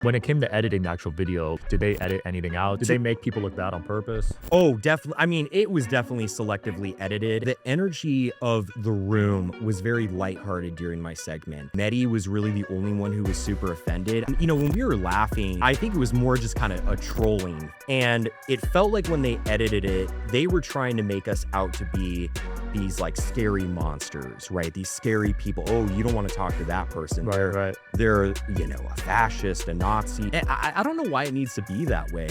When it came to editing the actual video, did they edit anything out? Did they make people look bad on purpose? Oh, definitely. I mean, it was definitely selectively edited. The energy of the room was very lighthearted during my segment. Mehdi was really the only one who was super offended. You know, when we were laughing, I think it was more just kind of a trolling. And it felt like when they edited it, they were trying to make us out to be these like scary monsters, right? These scary people. Oh, you don't want to talk to that person. Right. They're, you know, a fascist, a Nazi. And I don't know why it needs to be that way.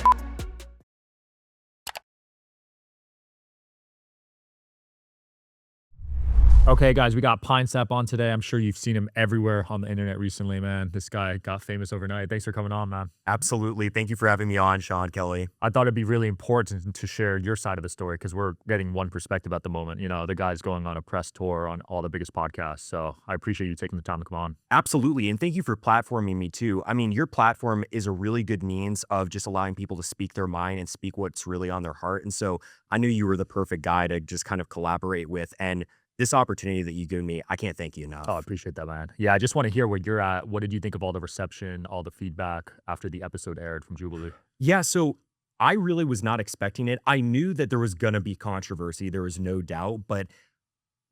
Okay, guys, we got Pinesap on today. I'm sure you've seen him everywhere on the internet recently, man. This guy got famous overnight. Thanks for coming on, man. Absolutely. Thank you for having me on, Sean Kelly. I thought it'd be really important to share your side of the story because we're getting one perspective at the moment. You know, the guy's going on a press tour on all the biggest podcasts. So I appreciate you taking the time to come on. Absolutely. And thank you for platforming me too. I mean, your platform is a really good means of just allowing people to speak their mind and speak what's really on their heart. And so I knew you were the perfect guy to just kind of collaborate with. And this opportunity that you've given me, I can't thank you enough. Oh, I appreciate that, man. Yeah, I just want to hear where you're at. What did you think of all the reception, all the feedback after the episode aired from Jubilee? Yeah, so I really was not expecting it. I knew that there was going to be controversy. There was no doubt. But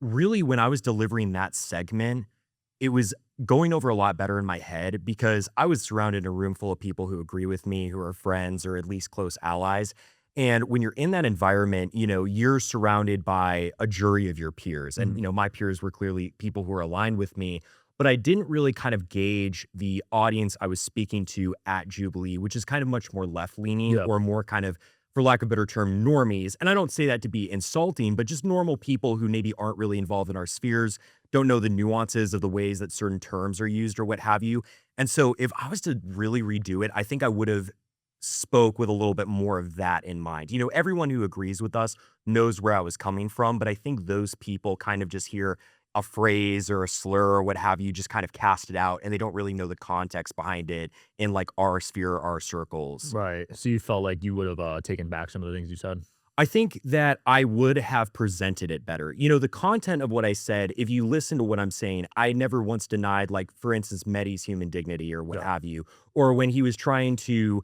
really, when I was delivering that segment, it was going over a lot better in my head because I was surrounded in a room full of people who agree with me, who are friends or at least close allies. And when you're in that environment, you know, you're surrounded by a jury of your peers. And, you know, my peers were clearly people who were aligned with me, but I didn't really kind of gauge the audience I was speaking to at Jubilee, which is kind of much more left leaning or more kind of, for lack of a better term, normies. And I don't say that to be insulting, but just normal people who maybe aren't really involved in our spheres, don't know the nuances of the ways that certain terms are used or what have you. And so if I was to really redo it, I think I would have spoke with a little bit more of that in mind. You know, everyone who agrees with us knows where I was coming from, but I think those people kind of just hear a phrase or a slur or what have you, just kind of cast it out and they don't really know the context behind it in like our sphere, our circles. Right. So you felt like you would have taken back some of the things you said? I think that I would have presented it better. You know, the content of what I said, if you listen to what I'm saying, I never once denied, like, for instance, Mehdi's human dignity or what have you, or when he was trying to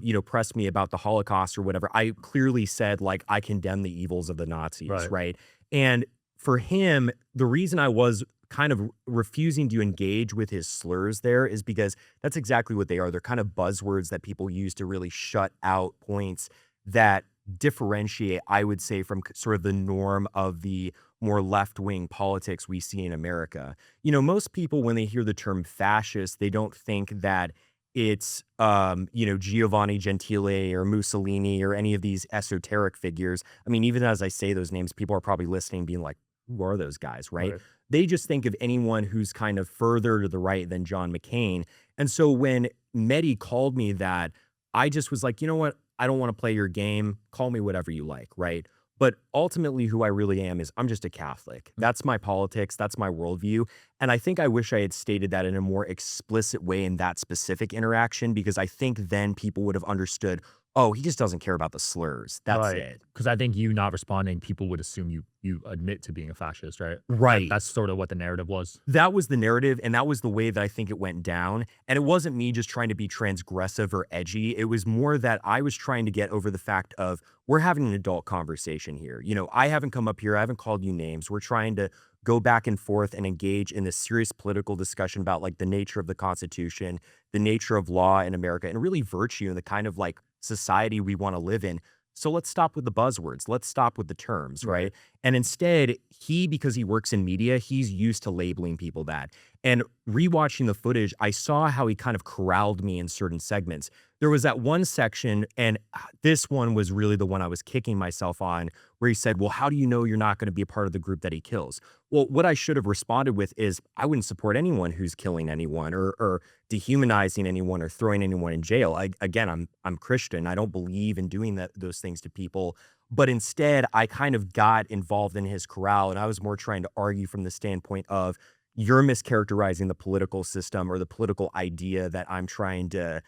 you know, press me about the Holocaust or whatever, I clearly said, like, I condemn the evils of the Nazis, right? And for him, the reason I was kind of refusing to engage with his slurs there is because that's exactly what they are. They're kind of buzzwords that people use to really shut out points that differentiate, I would say, from sort of the norm of the more left-wing politics we see in America. You know, most people, when they hear the term fascist, they don't think that it's, you know, Giovanni Gentile or Mussolini or any of these esoteric figures. I mean, even as I say those names, people are probably listening being like, who are those guys, right? They just think of anyone who's kind of further to the right than John McCain. And so when Mehdi called me that, I just was like, you know what? I don't want to play your game. Call me whatever you like, right? But ultimately, who I really am is I'm just a Catholic. That's my politics. That's my worldview. And I think I wish I had stated that in a more explicit way in that specific interaction, because I think then people would have understood, oh, he just doesn't care about the slurs. That's it. Because I think you not responding, people would assume you admit to being a fascist, right? Right. That's sort of what the narrative was. That was the narrative, and that was the way that I think it went down. And it wasn't me just trying to be transgressive or edgy. It was more that I was trying to get over the fact of we're having an adult conversation here. You know, I haven't come up here. I haven't called you names. We're trying to go back and forth and engage in this serious political discussion about like the nature of the Constitution, the nature of law in America, and really virtue and the kind of like society we want to live in. So let's stop with the buzzwords. Let's stop with the terms, right? And instead, because he works in media, he's used to labeling people that. And rewatching the footage, I saw how he kind of corralled me in certain segments. There was that one section, and this one was really the one I was kicking myself on, where he said, well, how do you know you're not going to be a part of the group that he kills? Well, what I should have responded with is, I wouldn't support anyone who's killing anyone or dehumanizing anyone or throwing anyone in jail. Again, I'm Christian. I don't believe in doing those things to people. But instead, I kind of got involved in his corral, and I was more trying to argue from the standpoint of, you're mischaracterizing the political system or the political idea that I'm trying to,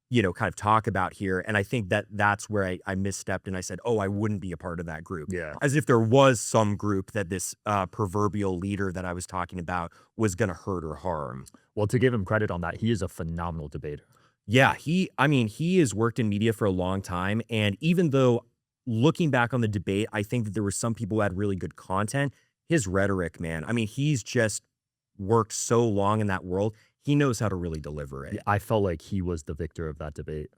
you know, kind of talk about here. And I think that that's where I misstepped and I said, oh, I wouldn't be a part of that group. Yeah. As if there was some group that this proverbial leader that I was talking about was going to hurt or harm. Well, to give him credit on that, he is a phenomenal debater. Yeah, I mean, he has worked in media for a long time, and even though looking back on the debate, I think that there were some people who had really good content, his rhetoric, man, I mean, he's just worked so long in that world, he knows how to really deliver Yeah, it. I felt like he was the victor of that debate.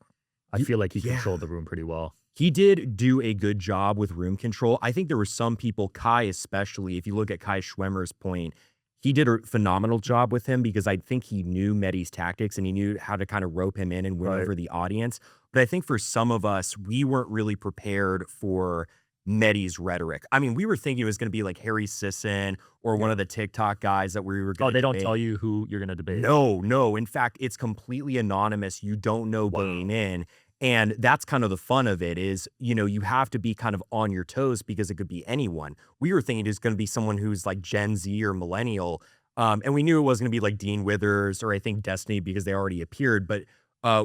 I You feel like he Yeah. controlled the room pretty well. He did do a good job with room control. I think there were some people, Kai especially, if you look at Kai Schwemmer's point, he did a phenomenal job with him because I think he knew Mehdi's tactics and he knew how to kind of rope him in and win Right. over the audience. But I think for some of us, we weren't really prepared for Mehdi's rhetoric. I mean, we were thinking it was going to be like Harry Sisson or one Yeah. of the TikTok guys that we were Oh, going to they don't debate. tell you who you're gonna debate? No, no. In fact, it's completely anonymous. You don't know going Wow. in. And that's kind of the fun of it is, you have to be kind of on your toes because it could be anyone. We were thinking it's going to be someone who's like Gen Z or millennial. And we knew it wasn't going to be like Dean Withers or I think Destiny because they already appeared. But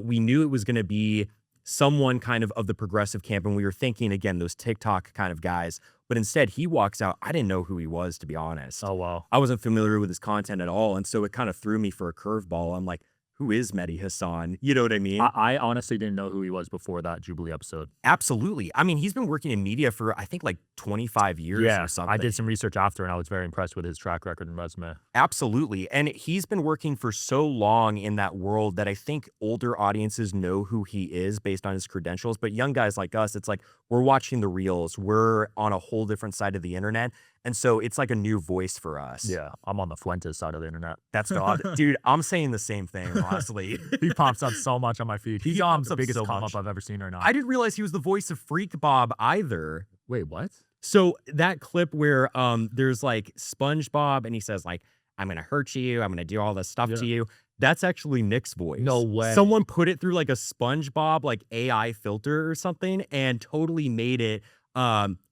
we knew it was going to be someone kind of the progressive camp. And we were thinking, again, those TikTok kind of guys. But instead, he walks out. I didn't know who he was, to be honest. Oh, wow. I wasn't familiar with his content at all, and so it kind of threw me for a curveball. I'm like, "Who is Mehdi Hassan?" You know what I mean? I honestly didn't know who he was before that Jubilee episode. Absolutely. I mean, he's been working in media for I think like 25 years or Yeah, I something. did some research after, and I was very impressed with his track record and resume. Absolutely. And he's been working for so long in that world that I think older audiences know who he is based on his credentials. But young guys like us, it's like we're watching the reels. We're on a whole different side of the internet. And so it's like a new voice for us. Yeah, I'm on the Fuentes side of the internet. That's the odd. Dude, I'm saying the same thing, honestly. He pops up so much on my feed. He's He on pops the up biggest so come much. up I've ever seen right now. I didn't realize he was the voice of Freak Bob either. Wait, what? So that clip where there's like SpongeBob and he says like I'm gonna hurt you, I'm gonna do all this stuff Yeah. to you. That's actually Nick's voice. No way. Someone put it through like a SpongeBob like AI filter or something and totally made it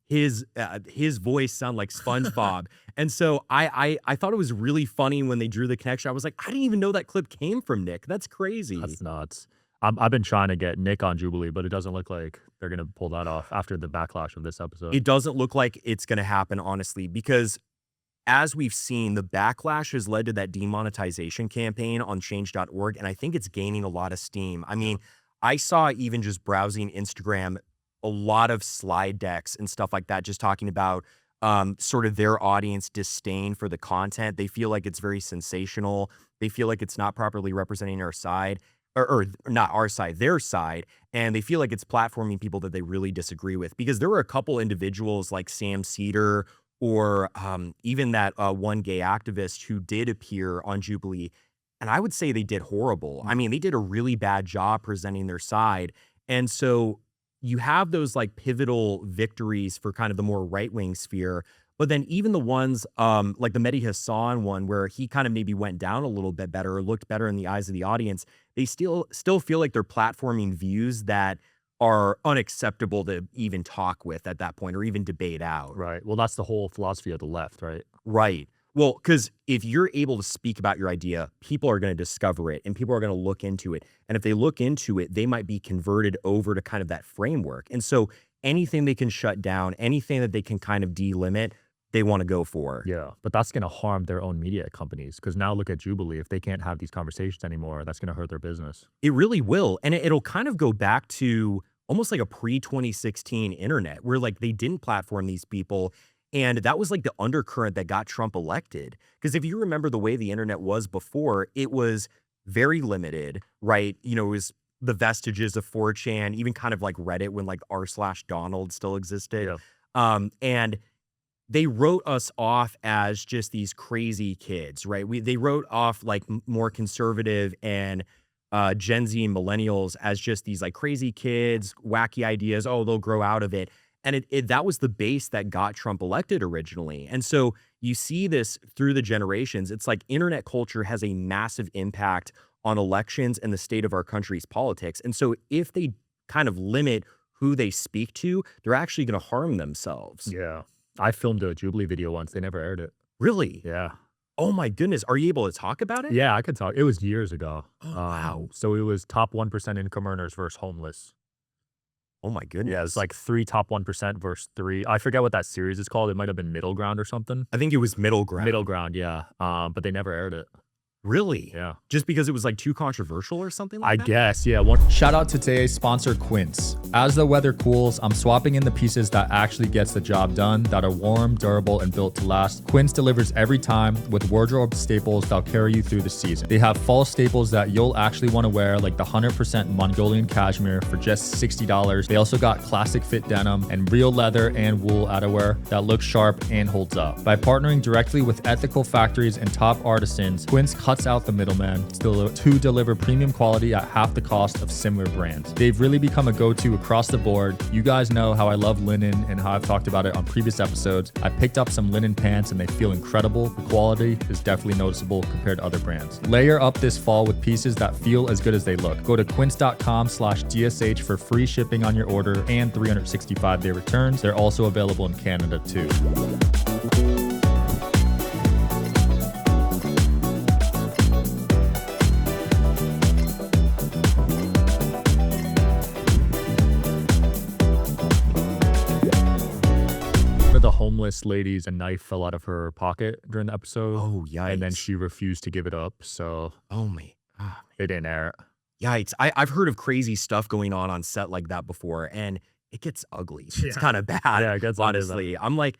his voice sound like SpongeBob. And so I thought it was really funny when they drew the connection. I was like, I didn't even know that clip came from Nick. That's crazy. That's nuts. I've been trying to get Nick on Jubilee, but it doesn't look like they're gonna pull that off after the backlash of this episode. It doesn't look like it's gonna happen, honestly, because as we've seen, the backlash has led to that demonetization campaign on change.org, and I think it's gaining a lot of steam. I mean, I saw even just browsing Instagram, a lot of slide decks and stuff like that, just talking about sort of their audience disdain for the content. They feel like it's very sensational. They feel like it's not properly representing our side, or not our side, their side. And they feel like it's platforming people that they really disagree with. Because there were a couple individuals like Sam Cedar or even that one gay activist who did appear on Jubilee. And I would say they did horrible. I mean, they did a really bad job presenting their side. And so you have those like pivotal victories for kind of the more right wing sphere. But then even the ones like the Mehdi Hassan one, where he kind of maybe went down a little bit better or looked better in the eyes of the audience, they still feel like they're platforming views that are unacceptable to even talk with at that point or even debate out. Right. Well, that's the whole philosophy of the left, right? Right. Well, because if you're able to speak about your idea, people are going to discover it and people are going to look into it. And if they look into it, they might be converted over to kind of that framework. And so anything they can shut down, anything that they can kind of delimit, they want to go for. Yeah, but that's gonna harm their own media companies because now look at Jubilee. If they can't have these conversations anymore, that's gonna hurt their business. It really will. And it'll kind of go back to almost like a pre-2016 internet where like they didn't platform these people. And that was like the undercurrent that got Trump elected. Because if you remember the way the internet was before, it was very limited, right? It was the vestiges of 4chan, even kind of like Reddit when like r/Donald still existed. Yeah. And they wrote us off as just these crazy kids, right? They wrote off like more conservative and Gen Z and millennials as just these like crazy kids, wacky ideas. Oh, they'll grow out of it. And that was the base that got Trump elected originally. And so you see this through the generations. It's like internet culture has a massive impact on elections and the state of our country's politics. And so if they kind of limit who they speak to, they're actually going to harm themselves. Yeah. I filmed a Jubilee video once. They never aired it. Really? Yeah. Oh my goodness. Are you able to talk about it? Yeah, I could talk. It was years ago. Oh, wow. So it was top 1% income earners versus homeless. Oh my goodness. Yeah, it's like 3 top 1% versus 3. I forget what that series is called. It might have been Middle Ground or something. I think it was middle ground. Middle Ground, yeah. But they never aired it. Really? Yeah. Just because it was like too controversial or something like I that? guess, yeah. Shout out to today's sponsor, Quince. As the weather cools, I'm swapping in the pieces that actually gets the job done, that are warm, durable, and built to last. Quince delivers every time with wardrobe staples that'll carry you through the season. They have fall staples that you'll actually want to wear, like the 100% Mongolian cashmere for just $60. They also got classic fit denim and real leather and wool outerwear that looks sharp and holds up. By partnering directly with ethical factories and top artisans, Quince cuts out the middleman to deliver premium quality at half the cost of similar brands. They've really become a go-to across the board. You guys know how I love linen and how I've talked about it on previous episodes. I picked up some linen pants and they feel incredible. The quality is definitely noticeable compared to other brands. Layer up this fall with pieces that feel as good as they look. Go to quince.com/DSH for free shipping on your order and 365-day returns. They're also available in Canada too. The homeless lady's a knife fell out of her pocket during the episode. Oh, yikes. And then she refused to give it up, so Oh my. Ah, they didn't air it. yikes. I've heard of crazy stuff going on set like that before, and it gets ugly. It's Yeah. kind of bad. Yeah, it gets ugly. honestly. I'm like,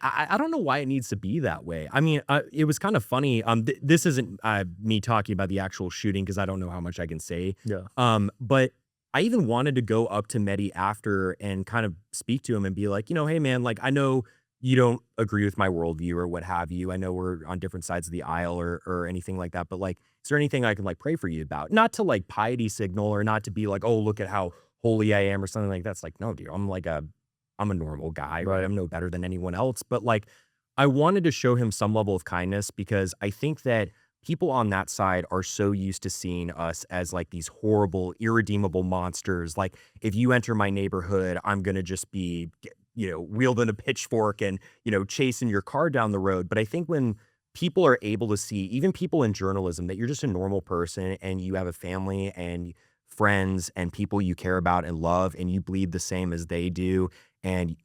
I don't know why it needs to be that way. I mean, it was kind of funny. This isn't me talking about the actual shooting because I don't know how much I can say. Yeah. But I even wanted to go up to Mehdi after and kind of speak to him and be like, hey, man, like, I know you don't agree with my worldview or what have you. I know we're on different sides of the aisle or anything like that. But like, is there anything I can like pray for you about? Not to like piety signal or not to be like, oh, look at how holy I am or something like that. It's like, no, dude, I'm a normal guy, right? Right. I'm no better than anyone else. But like, I wanted to show him some level of kindness because I think that people on that side are so used to seeing us as like these horrible, irredeemable monsters. Like, if you enter my neighborhood, I'm going to just be, wielding a pitchfork and, chasing your car down the road. But I think when people are able to see, even people in journalism, that you're just a normal person and you have a family and friends and people you care about and love and you bleed the same as they do, and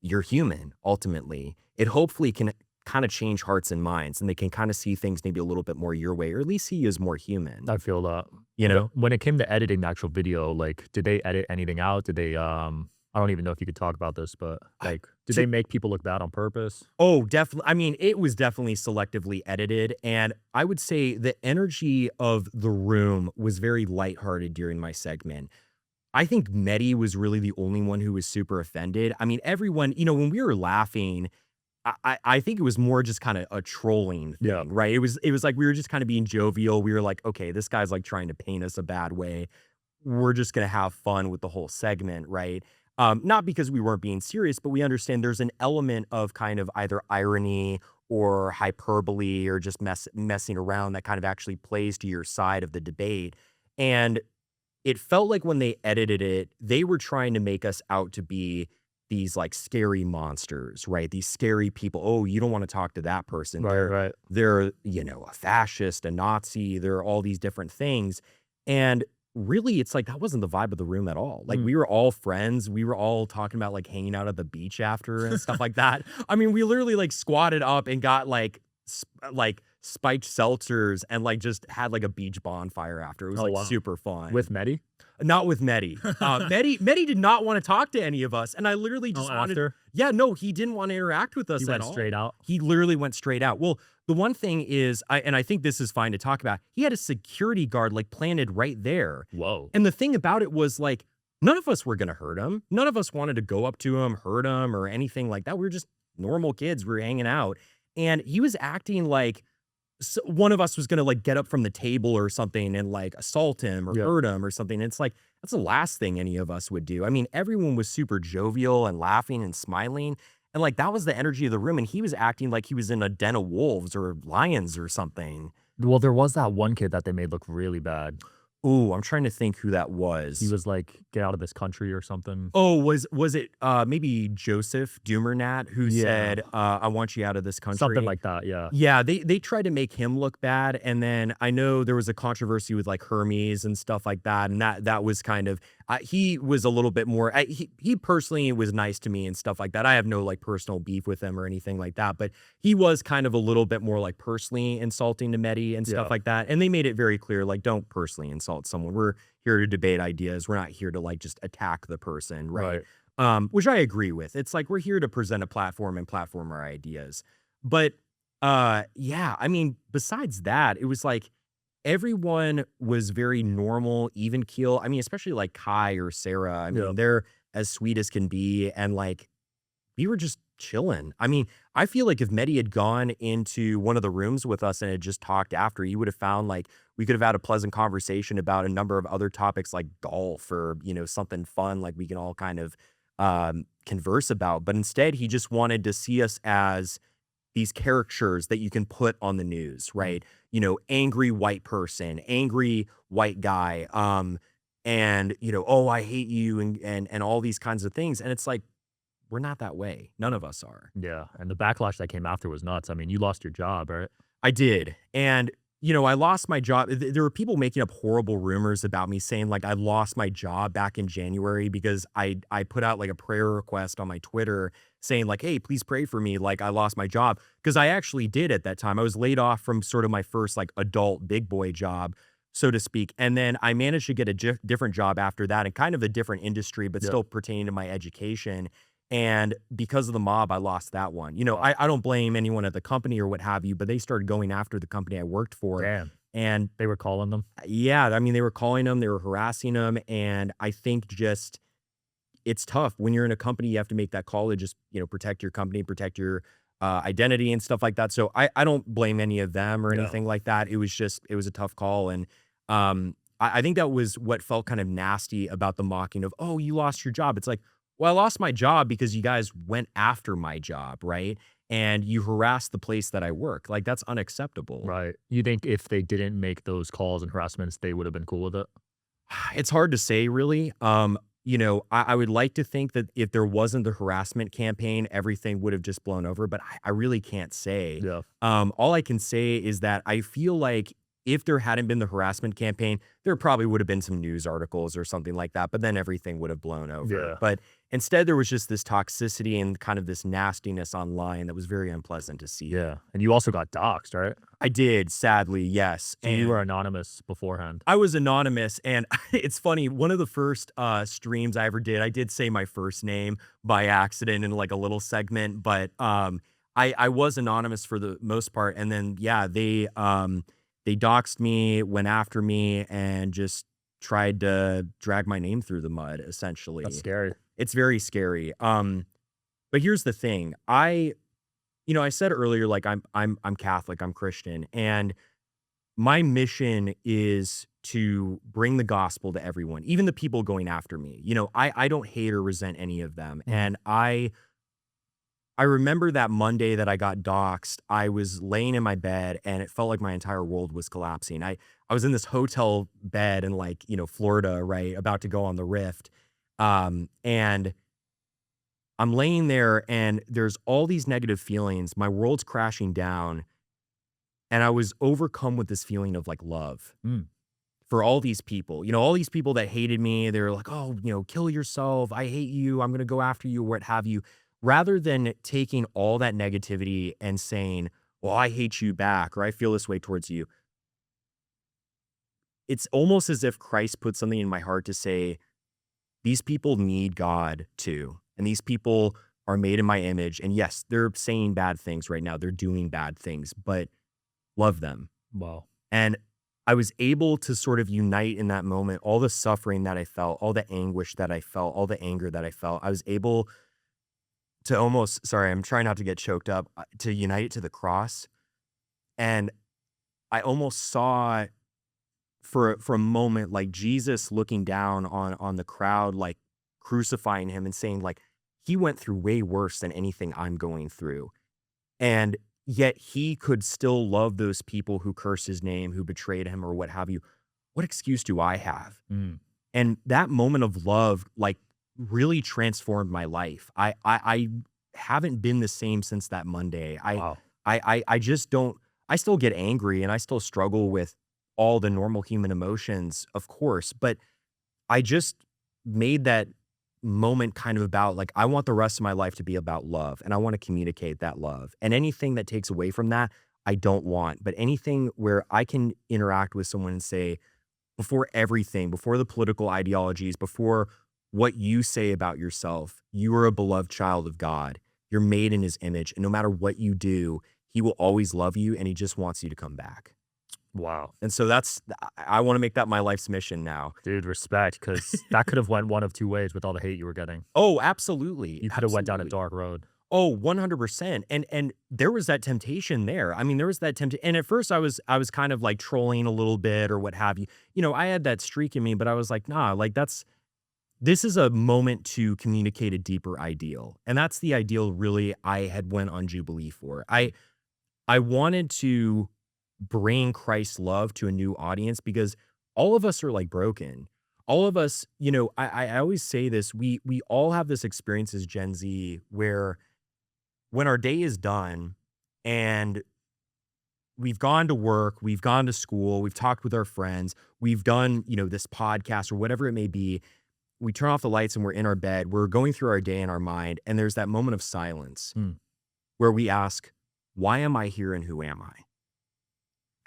you're human, ultimately, it hopefully can kind of change hearts and minds, and they can kind of see things maybe a little bit more your way, or at least see you as more human. I feel that. You know? When it came to editing the actual video, like, did they edit anything out? Did they, I don't even know if you could talk about this, but like, did they make people look bad on purpose? Oh, definitely. I mean, it was definitely selectively edited. And I would say the energy of the room was very lighthearted during my segment. I think Mehdi was really the only one who was super offended. I mean, everyone, when we were laughing, I think it was more just kind of a trolling thing, Yeah. right? It was like we were just kind of being jovial. We were like, okay, this guy's like trying to paint us a bad way. We're just going to have fun with the whole segment, right? Not because we weren't being serious, but we understand there's an element of kind of either irony or hyperbole or just messing around that kind of actually plays to your side of the debate. And it felt like when they edited it, they were trying to make us out to be these like scary monsters, right? These scary people. Oh, you don't want to talk to that person. Right. They're, a fascist, a Nazi. They're all these different things. And really, it's like that wasn't the vibe of the room at all. Like, we were all friends. We were all talking about like hanging out at the beach after and stuff like that. I mean, we literally like squatted up and got like spiked seltzers and like just had like a beach bonfire after. It was Oh, like wow. super fun. With Mehdi? Not with Mehdi. Mehdi did not want to talk to any of us. And I literally just wanted. After? Yeah, no, he didn't want to interact with us He at went all. straight out? He literally went straight out. Well, the one thing is, and I think this is fine to talk about, he had a security guard like planted right there. Whoa. And the thing about it was like, none of us were going to hurt him. None of us wanted to go up to him, hurt him, or anything like that. We were just normal kids. We were hanging out. And he was acting like one of us was going to like get up from the table or something and like assault him or hurt him or something. And it's like, that's the last thing any of us would do. I mean, everyone was super jovial and laughing and smiling. And like, that was the energy of the room. And he was acting like he was in a den of wolves or lions or something. Well, there was that one kid that they made look really bad. Ooh, I'm trying to think who that was. He was like, get out of this country or something. Oh, was it maybe Joseph Dumernat who said, I want you out of this country? Something like that, yeah. Yeah, they tried to make him look bad. And then I know there was a controversy with like Hermes and stuff like that. And that was kind of, He was a little bit more, he personally was nice to me and stuff like that. I have no like personal beef with him or anything like that, but he was kind of a little bit more like personally insulting to Mehdi and stuff Yeah. like that. And they made it very clear, like, don't personally insult someone. We're here to debate ideas. We're not here to like just attack the person, right? Which I agree with. It's like we're here to present a platform and platform our ideas. But yeah, I mean, besides that, it was like everyone was very normal, even keel. I mean, especially like Kai or Sarah. I Yeah. mean, they're as sweet as can be. And like we were just chilling. I mean, I feel like if Mehdi had gone into one of the rooms with us and had just talked after, he would have found like we could have had a pleasant conversation about a number of other topics like golf or, you know, something fun like we can all kind of converse about. But instead, he just wanted to see us as these caricatures that you can put on the news, right? You know, angry white person, angry white guy, and you know, oh, I hate you, and all these kinds of things. And it's like, we're not that way. None of us are. Yeah. And the backlash that came after was nuts. I mean, you lost your job, right? I did. And, you know, I lost my job. There were people making up horrible rumors about me saying like I lost my job back in January because I put out like a prayer request on my Twitter saying like, hey, please pray for me. Like I lost my job because I actually did at that time. I was laid off from sort of my first like adult big boy job, so to speak. And then I managed to get a different job after that in kind of a different industry, but Yep. still pertaining to my education. And because of the mob, I lost that one. You know, Wow. I don't blame anyone at the company or what have you, but they started going after the company I worked for. Damn. And They were calling them. yeah, I mean, they were calling them, they were harassing them. And I think just it's tough when you're in a company, you have to make that call to just, you know, protect your company, protect your identity and stuff like that. So I don't blame any of them or No. anything like that. It was just, it was a tough call. And I think that was what felt kind of nasty about the mocking of, oh, you lost your job. It's like, well, I lost my job because you guys went after my job, right? And you harassed the place that I work. Like, that's unacceptable. Right. You think if they didn't make those calls and harassments, they would have been cool with it? It's hard to say, really. You know, I would like to think that if there wasn't the harassment campaign, everything would have just blown over, but I really can't say. Yeah. All I can say is that I feel like if there hadn't been the harassment campaign, there probably would have been some news articles or something like that, but then everything would have blown over. Yeah. But instead, there was just this toxicity and kind of this nastiness online that was very unpleasant to see. Yeah. And you also got doxxed, right? I did, sadly, yes. So you were anonymous beforehand. I was anonymous, and it's funny, one of the first streams I ever did, I did say my first name by accident in like a little segment, but I was anonymous for the most part. And then yeah, they doxed me, went after me, and just tried to drag my name through the mud, essentially. That's scary. It's very scary. But here's the thing. You know, I said earlier, like I'm Catholic, I'm Christian, and my mission is to bring the gospel to everyone, even the people going after me. You know, I don't hate or resent any of them. And I remember that Monday that I got doxxed, I was laying in my bed and it felt like my entire world was collapsing. I was in this hotel bed in like, you know, Florida, right, about to go on the Rift. And I'm laying there and there's all these negative feelings. My world's crashing down. And I was overcome with this feeling of like love Mm. for all these people, you know, all these people that hated me. They're like, oh, you know, kill yourself. I hate you. I'm going to go after you, or what have you. Rather than taking all that negativity and saying, well, I hate you back, or I feel this way towards you. It's almost as if Christ put something in my heart to say, these people need God too. And these people are made in my image. And yes, they're saying bad things right now. They're doing bad things, but love them. Wow. And I was able to sort of unite in that moment, all the suffering that I felt, all the anguish that I felt, all the anger that I felt. I was able to almost, sorry, I'm trying not to get choked up, to unite to the cross. And I almost saw for a moment, like Jesus looking down on the crowd, like crucifying him and saying like, he went through way worse than anything I'm going through. And yet he could still love those people who cursed his name, who betrayed him or what have you. What excuse do I have? Mm. And that moment of love, like, really transformed my life. I haven't been the same since that Monday. Wow. I just don't, I still get angry and I still struggle with all the normal human emotions, of course, but I just made that moment kind of about like, I want the rest of my life to be about love and I want to communicate that love. And anything that takes away from that, I don't want. But anything where I can interact with someone and say, before everything, before the political ideologies, before what you say about yourself, you are a beloved child of God. You're made in his image. And no matter what you do, he will always love you and he just wants you to come back. Wow. And so I want to make that my life's mission now. Dude, respect, because that could have went one of two ways with all the hate you were getting. Oh, absolutely. You could have went down a dark road. Oh, 100%. And there was that temptation there. I mean, there was that temptation. And at first I was kind of like trolling a little bit or what have you. You know, I had that streak in me, but I was like, nah, like this is a moment to communicate a deeper ideal. And that's the ideal really I had went on Jubilee for. I wanted to bring Christ's love to a new audience because all of us are like broken. All of us, you know, I always say this, we all have this experience as Gen Z where when our day is done and we've gone to work, we've gone to school, we've talked with our friends, we've done, you know, this podcast or whatever it may be, we turn off the lights and we're in our bed, we're going through our day in our mind, and there's that moment of silence where we ask, why am I here and who am I?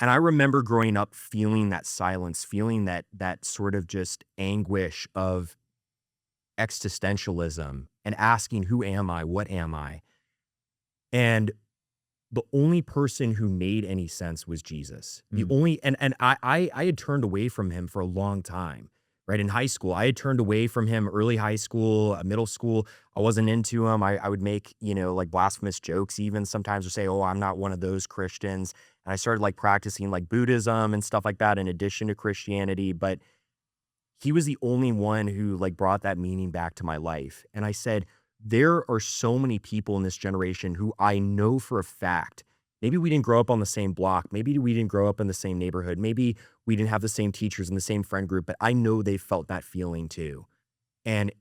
And I remember growing up feeling that silence, feeling that sort of just anguish of existentialism and asking, who am I? What am I? And the only person who made any sense was Jesus. The only, and I had turned away from him for a long time, right? In high school, I had turned away from him, early high school, middle school. I wasn't into him. I would make, you know, like blasphemous jokes even sometimes, or say, oh, I'm not one of those Christians. And I started like practicing like Buddhism and stuff like that in addition to Christianity. But he was the only one who like brought that meaning back to my life. And I said, there are so many people in this generation who I know for a fact, maybe we didn't grow up on the same block. Maybe we didn't grow up in the same neighborhood. Maybe we didn't have the same teachers and the same friend group, but I know they felt that feeling too. And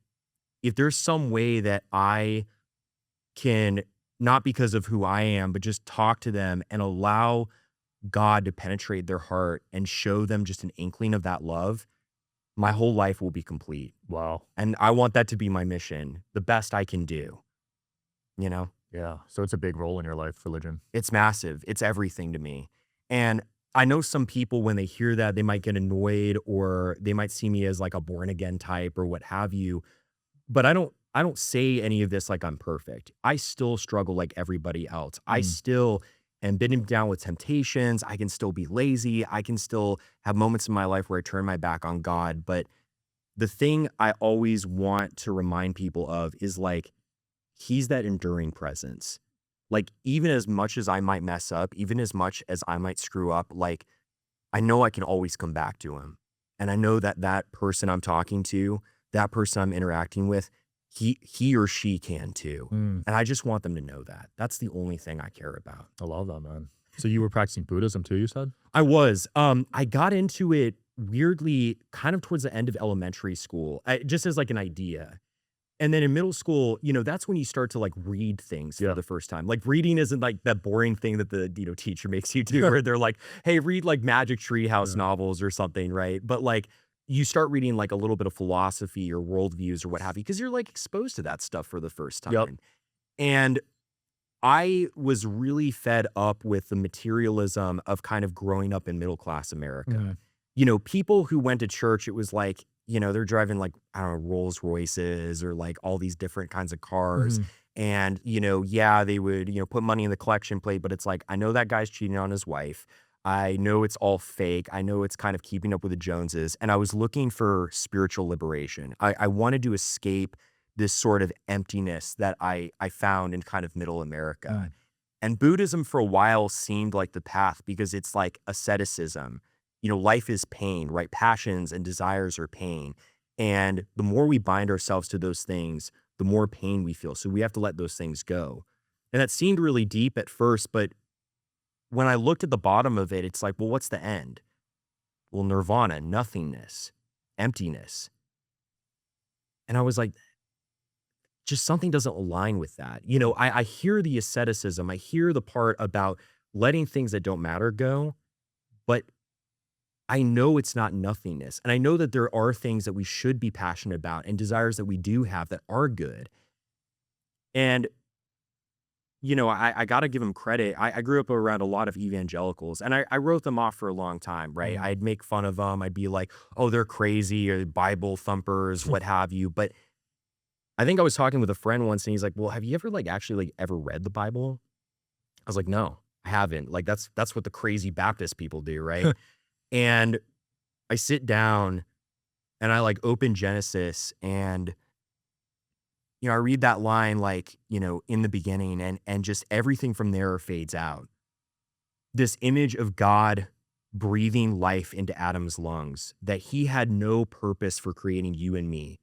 if there's some way that I can, not because of who I am, but just talk to them and allow God to penetrate their heart and show them just an inkling of that love, my whole life will be complete. Wow. And I want that to be my mission, the best I can do, you know? Yeah. So it's a big role in your life, religion. It's massive. It's everything to me. And I know some people, when they hear that, they might get annoyed or they might see me as like a born again type or what have you. But I don't say any of this like I'm perfect. I still struggle like everybody else. I still am bitten down with temptations. I can still be lazy. I can still have moments in my life where I turn my back on God. But the thing I always want to remind people of is like, he's that enduring presence. Like, even as much as I might mess up, even as much as I might screw up, like, I know I can always come back to him. And I know that that person I'm talking to, that person I'm interacting with, he or she can too. And I just want them to know that. That's the only thing I care about. I love that, man. So you were practicing Buddhism too, you said? I was. I got into it weirdly kind of towards the end of elementary school, just as like an idea. And then in middle school, you know, that's when you start to like read things for the first time. Like reading isn't like that boring thing that the, you know, teacher makes you do where they're like, hey, read like Magic Tree House novels or something, right? But like you start reading like a little bit of philosophy or worldviews or what have you, because you're like exposed to that stuff for the first time. And I was really fed up with the materialism of kind of growing up in middle class America. You know, people who went to church, it was like, you know, they're driving like, I don't know, Rolls Royces or like all these different kinds of cars. And, you know, yeah, they would, you know, put money in the collection plate, but it's like, I know that guy's cheating on his wife. I know it's all fake. I know it's kind of keeping up with the Joneses. And I was looking for spiritual liberation. I wanted to escape this sort of emptiness that I found in kind of middle America. And Buddhism for a while seemed like the path because it's like asceticism. You know, life is pain, right? Passions and desires are pain. And the more we bind ourselves to those things, the more pain we feel. So we have to let those things go. And that seemed really deep at first, but when I looked at the bottom of it, it's like, well, what's the end? Well, nirvana, nothingness, emptiness. And I was like, just something doesn't align with that. You know, I hear the asceticism. I hear the part about letting things that don't matter go, but I know it's not nothingness. And I know that there are things that we should be passionate about and desires that we do have that are good. And, I got to give him credit. I grew up around a lot of evangelicals and I wrote them off for a long time, right? I'd make fun of them. I'd be like, oh, they're crazy or Bible thumpers, what have you. But I think I was talking with a friend once and he's like, well, have you ever actually ever read the Bible? I was like, no, I haven't. Like, that's what the crazy Baptist people do, right? And I sit down and I open Genesis and I read that line in the beginning and just everything from there fades out. This image of God breathing life into Adam's lungs, that he had no purpose for creating you and me,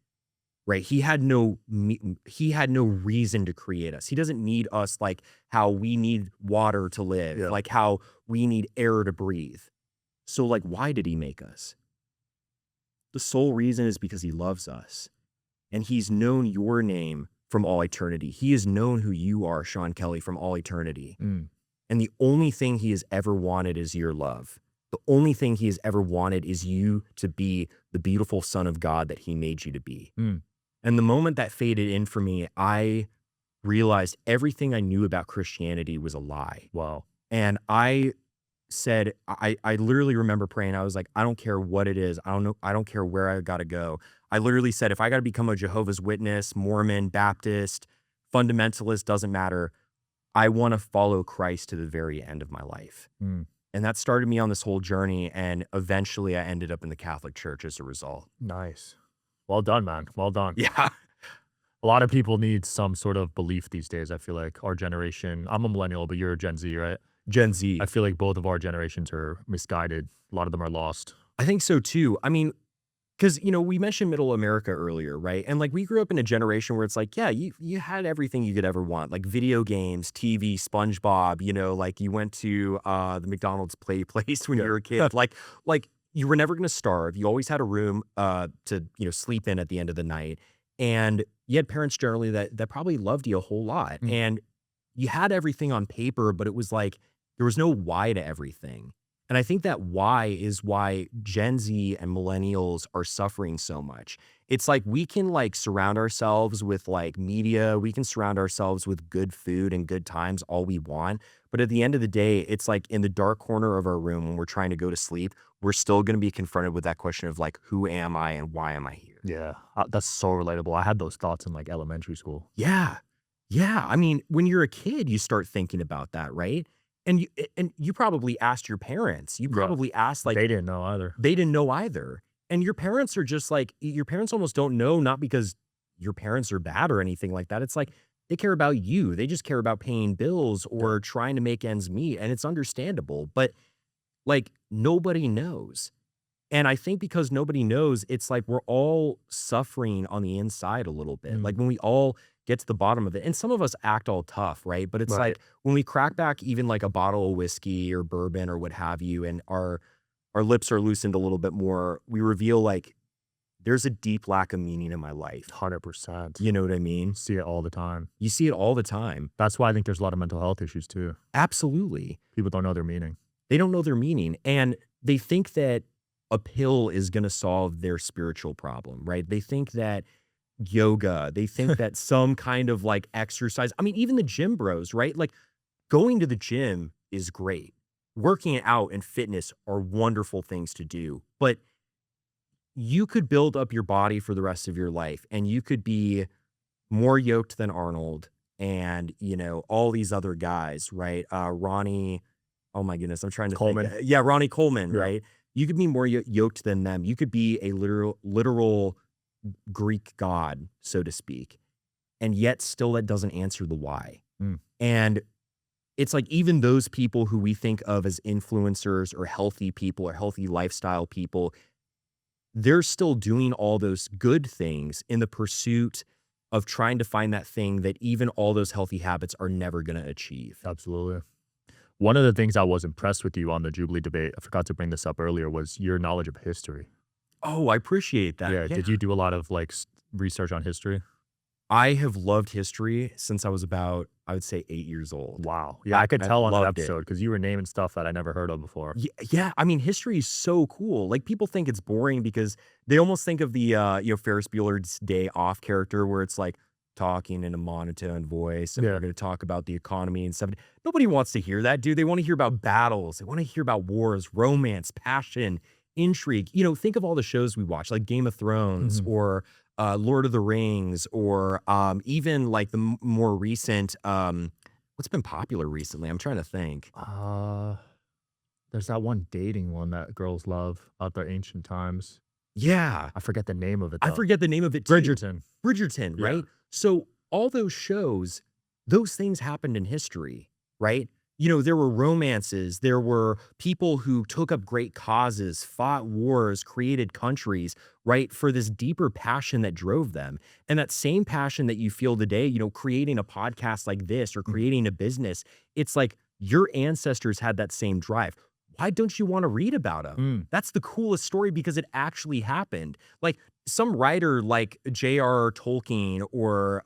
right? He had no reason to create us. He doesn't need us like how we need water to live, like how we need air to breathe. So why did he make us? The sole reason is because he loves us. And he's known your name from all eternity. He has known who you are, Sean Kelly, from all eternity. And the only thing he has ever wanted is your love. The only thing he has ever wanted is you to be the beautiful son of God that he made you to be. And the moment that faded in for me, I realized everything I knew about Christianity was a lie. Wow. And I said, I literally remember praying. I was like, I don't care what it is. I don't know. I don't care where I got to go. I literally said, if I got to become a Jehovah's Witness, Mormon, Baptist, fundamentalist, doesn't matter. I want to follow Christ to the very end of my life. And that started me on this whole journey. And eventually I ended up in the Catholic Church as a result. Nice. Well done, man. Well done. Yeah. A lot of people need some sort of belief these days. I feel like our generation, I'm a millennial, but you're a Gen Z, right? Gen Z. I feel like both of our generations are misguided. A lot of them are lost. I think so too. I mean, because, we mentioned middle America earlier, right? And we grew up in a generation where it's yeah, you had everything you could ever want, like video games, TV, SpongeBob, you went to the McDonald's play place when you were a kid. You were never going to starve. You always had a room to, sleep in at the end of the night. And you had parents generally that probably loved you a whole lot. And you had everything on paper, but it was there was no why to everything. And I think that why is why Gen Z and millennials are suffering so much. It's we can surround ourselves with media. We can surround ourselves with good food and good times all we want. But at the end of the day, it's in the dark corner of our room when we're trying to go to sleep, we're still going to be confronted with that question of who am I and why am I here? Yeah, that's so relatable. I had those thoughts in elementary school. Yeah. Yeah. I mean, when you're a kid, you start thinking about that, right? And you probably asked your parents. You probably asked they didn't know either. They didn't know either. And your parents are just your parents almost don't know, not because your parents are bad or anything like that. It's they care about you. They just care about paying bills or trying to make ends meet. And it's understandable. But nobody knows. And I think because nobody knows, it's we're all suffering on the inside a little bit. When we all get to the bottom of it, and some of us act all tough, right? But it's when we crack back even a bottle of whiskey or bourbon or what have you, and our lips are loosened a little bit more, we reveal there's a deep lack of meaning in my life. 100%. You know what I mean? See it all the time. You see it all the time. That's why I think there's a lot of mental health issues too. Absolutely. People don't know their meaning. They don't know their meaning. And they think that a pill is going to solve their spiritual problem, right? They think that yoga, they think that some kind of exercise. I mean, even the gym bros, right? Going to the gym is great. Working out and fitness are wonderful things to do, but you could build up your body for the rest of your life and you could be more yoked than Arnold and, all these other guys, right? Ronnie, oh my goodness, I'm trying to Coleman. think. Yeah, Ronnie Coleman, right? You could be more yoked than them. You could be a literal Greek god, so to speak. And yet still that doesn't answer the why. And it's even those people who we think of as influencers or healthy people or healthy lifestyle people, they're still doing all those good things in the pursuit of trying to find that thing that even all those healthy habits are never going to achieve. Absolutely. One of the things I was impressed with you on the Jubilee debate, I forgot to bring this up earlier, was your knowledge of history. Oh, I appreciate that. Yeah. Did you do a lot of research on history? I have loved history since I was about, I would say, 8 years old. Wow. Yeah, I could I tell on that loved it. episode because you were naming stuff that I never heard of before. Yeah, I mean, history is so cool. Like, people think it's boring because they almost think of the, Ferris Bueller's Day Off character where it's like talking in a monotone voice and Yeah. we're going to talk about the economy and stuff. Nobody wants to hear that, dude. They want to hear about battles. They want to hear about wars, romance, passion, intrigue. Think of all the shows we watch, like Game of Thrones Mhm. or Lord of the Rings, or even like the more recent, what's been popular recently? I'm trying to think. There's that one dating one that girls love about the ancient times. Yeah. I forget the name of it, I though. forget the name of it too. Bridgerton. Bridgerton, Yeah. right? So all those shows, those things happened in history, right? There were romances, there were people who took up great causes, fought wars, created countries, right? For this deeper passion that drove them. And that same passion that you feel today, creating a podcast like this or creating a business, it's like your ancestors had that same drive. Why don't you want to read about them? That's the coolest story because it actually happened. Like some writer like J.R.R. Tolkien or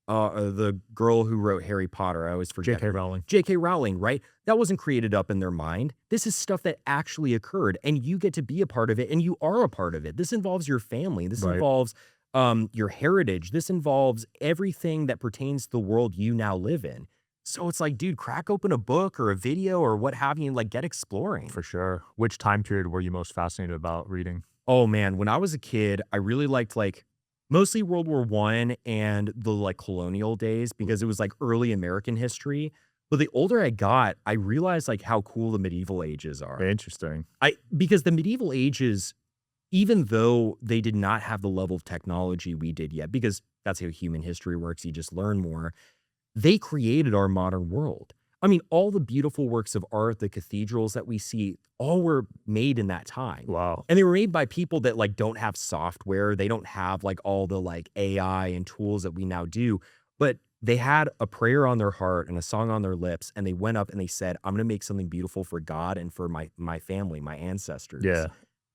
the girl who wrote Harry Potter, I always forget. J.K. Rowling. J.K. Rowling, right? That wasn't created up in their mind. This is stuff that actually occurred, and you get to be a part of it, and you are a part of it. This involves your family. This Right. involves your heritage. This involves everything that pertains to the world you now live in. So it's like, dude, crack open a book or a video or what have you, and like get exploring. For sure. Which time period were you most fascinated about reading? Oh man, when I was a kid, I really liked like mostly World War I and the like colonial days because it was like early American history. But the older I got, I realized like how cool the medieval ages are. Interesting. Because the medieval ages, even though they did not have the level of technology we did yet, because that's how human history works, you just learn more, they created our modern world. I mean, all the beautiful works of art, the cathedrals that we see, all were made in that time. Wow. And they were made by people that like don't have software. They don't have like all the like AI and tools that we now do, but they had a prayer on their heart and a song on their lips. And they went up and they said, I'm going to make something beautiful for God and for my family, my ancestors. Yeah.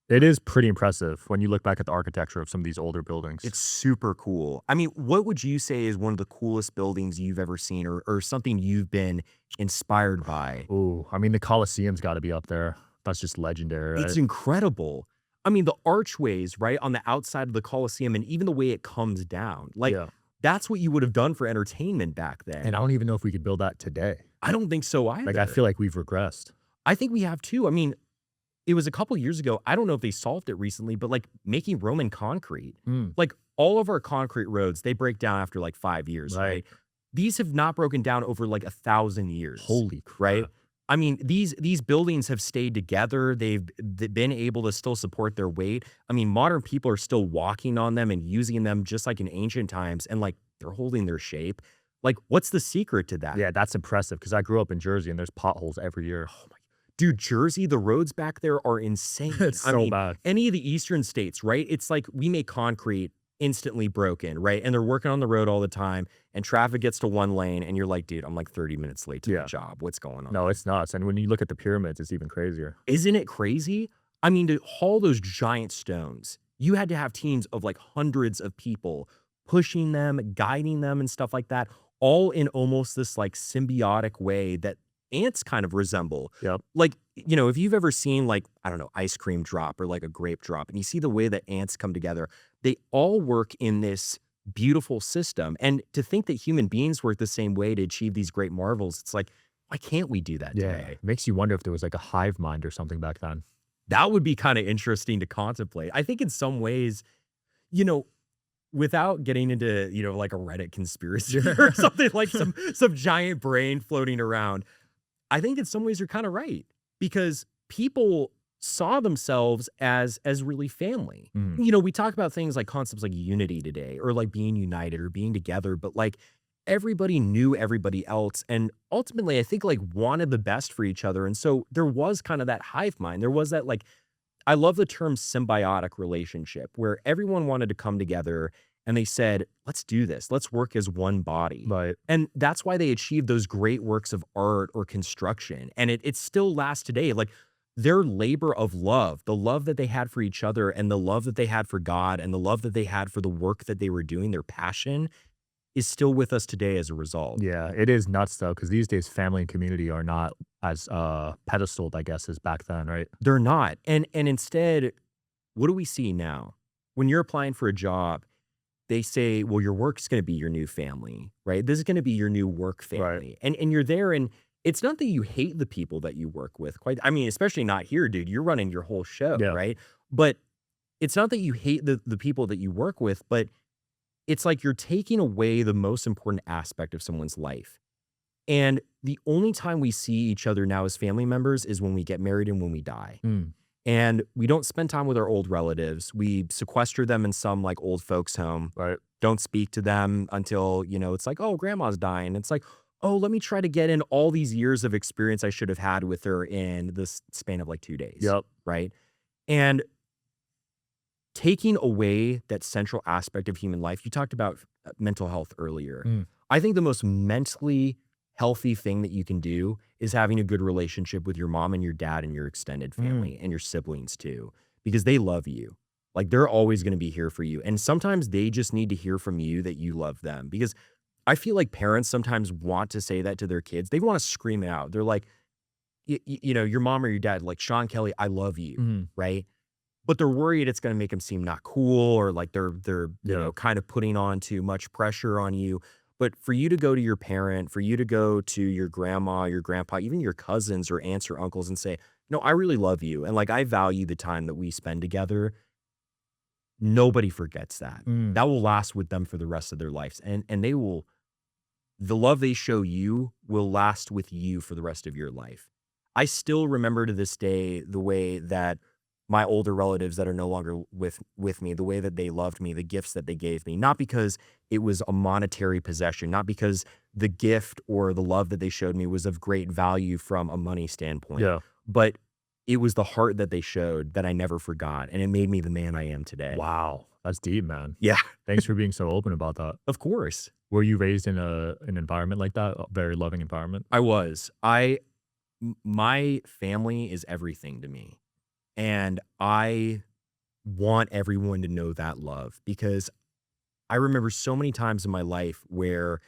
It is pretty impressive when you look back at the architecture of some of these older buildings. It's super cool. I mean, what would you say is one of the coolest buildings you've ever seen or something you've been inspired by? Ooh, I mean, the Colosseum's got to be up there. That's just legendary, right? It's incredible. I mean, the archways, right, on the outside of the Colosseum and even the way it comes down. Like, Yeah. that's what you would have done for entertainment back then. And I don't even know if we could build that today. I don't think so either. Like, I feel like we've regressed. I think we have too. I mean, it was a couple years ago. I don't know if they solved it recently, but like making Roman concrete, like all of our concrete roads, they break down after like 5 years, right? These have not broken down over like 1,000 years. Holy crap. Right? I mean, these buildings have stayed together. They've been able to still support their weight. I mean, modern people are still walking on them and using them just like in ancient times, and like they're holding their shape. Like, what's the secret to that? Yeah, that's impressive because I grew up in Jersey and there's potholes every year. Oh my, dude, Jersey, the roads back there are insane. It's so bad. Any of the eastern states, right? It's like we make concrete instantly broken, right? And they're working on the road all the time, and traffic gets to one lane, and you're like, dude, I'm like 30 minutes late to the job. What's going on? No, it's nuts. And when you look at the pyramids, it's even crazier. Isn't it crazy? I mean, to haul those giant stones, you had to have teams of like hundreds of people pushing them, guiding them, and stuff like that, all in almost this like symbiotic way that ants kind of resemble. Yep. Like, if you've ever seen like, I don't know, ice cream drop or like a grape drop, and you see the way that ants come together, they all work in this beautiful system. And to think that human beings work the same way to achieve these great marvels, it's like, why can't we do that today? It makes you wonder if there was like a hive mind or something back then. That would be kind of interesting to contemplate. I think in some ways, without getting into, like a Reddit conspiracy or something like some giant brain floating around, I think in some ways you're kind of right, because people saw themselves as really family. We talk about things like concepts like unity today, or like being united or being together, but like everybody knew everybody else, and ultimately I think like wanted the best for each other. And so there was kind of that hive mind. There was that, like, I love the term symbiotic relationship, where everyone wanted to come together and they said, let's do this. Let's work as one body. Right. And that's why they achieved those great works of art or construction. And it still lasts today. Like, their labor of love, the love that they had for each other and the love that they had for God and the love that they had for the work that they were doing, their passion is still with us today as a result. Yeah, it is nuts though, because these days family and community are not as pedestaled, I guess, as back then, right? They're not. And instead, what do we see now? When you're applying for a job, they say, well, your work's going to be your new family, right? This is going to be your new work Right. family. And you're there, and it's not that you hate the people that you work with. Quite, I mean, especially not here, dude. You're running your whole show, Yeah. right? But it's not that you hate the people that you work with, but it's like you're taking away the most important aspect of someone's life. And the only time we see each other now as family members is when we get married and when we die. Mm, And we don't spend time with our old relatives. We sequester them in some like old folks home. right. Don't speak to them until, it's like, oh, grandma's dying. It's like, oh, let me try to get in all these years of experience I should have had with her in this span of like 2 days. Yep. Right. And taking away that central aspect of human life, you talked about mental health earlier. Mm. I think the most mentally healthy thing that you can do is having a good relationship with your mom and your dad and your extended family and your siblings too, because they love you. Like they're always going to be here for you. And sometimes they just need to hear from you that you love them, because I feel like parents sometimes want to say that to their kids. They want to scream it out. They're like, your mom or your dad, like, Sean Kelly, I love you. Mhm. Right. But they're worried it's going to make them seem not cool, or like they're Yeah. kind of putting on too much pressure on you. But for you to go to your parent, for you to go to your grandma, your grandpa, even your cousins or aunts or uncles and say, no, I really love you. And like, I value the time that we spend together. Nobody forgets that. Mm. That will last with them for the rest of their lives. And the love they show you will last with you for the rest of your life. I still remember to this day the way that my older relatives that are no longer with me, the way that they loved me, the gifts that they gave me, not because it was a monetary possession, not because the gift or the love that they showed me was of great value from a money standpoint, Yeah. but it was the heart that they showed that I never forgot. And it made me the man I am today. Wow. That's deep, man. Yeah, Thanks for being so open about that. of course. Were you raised in an environment like that? A very loving environment? I was. My family is everything to me. And I want everyone to know that love, because I remember so many times in my life where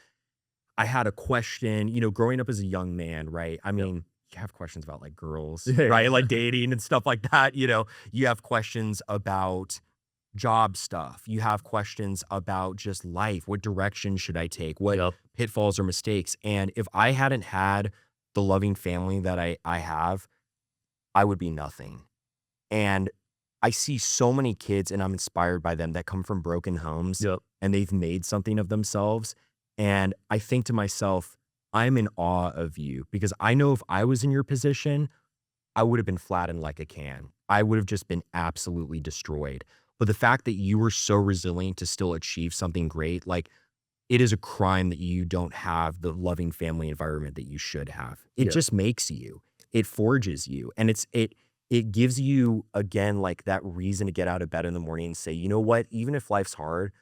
I had a question, growing up as a young man, right? I mean, you have questions about like girls, Yeah. right? Like dating and stuff like that. You have questions about job stuff. You have questions about just life. What direction should I take? What Yep. pitfalls or mistakes? And if I hadn't had the loving family that I have, I would be nothing. And I see so many kids, and I'm inspired by them, that come from broken homes Yep. and they've made something of themselves. And I think to myself, I'm in awe of you, because I know if I was in your position, I would have been flattened like a can. I would have just been absolutely destroyed. But the fact that you were so resilient to still achieve something great, like, it is a crime that you don't have the loving family environment that you should have. It Yeah. just makes you, it forges you. And it gives you, again, like that reason to get out of bed in the morning and say, you know what, even if life's hard,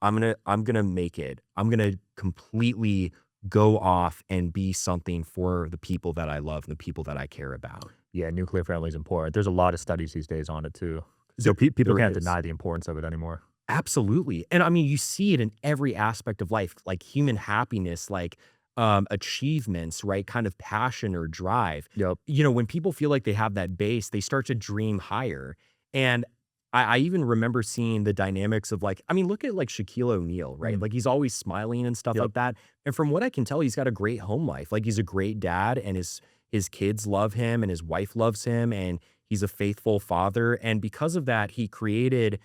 I'm gonna make it. I'm gonna completely go off and be something for the people that I love and the people that I care about. Yeah, nuclear family is important. There's a lot of studies these days on it too. So There- people there can't is. deny the importance of it anymore. Absolutely. And I mean, you see it in every aspect of life, like human happiness, like achievements, right? Kind of passion or drive. Yep. When people feel like they have that base, they start to dream higher. And I even remember seeing the dynamics of like, I mean, look at like Shaquille O'Neal, right? Mm. Like he's always smiling and stuff Yep. like that. And from what I can tell, he's got a great home life. Like he's a great dad, and his kids love him, and his wife loves him, and he's a faithful father. And because of that, he created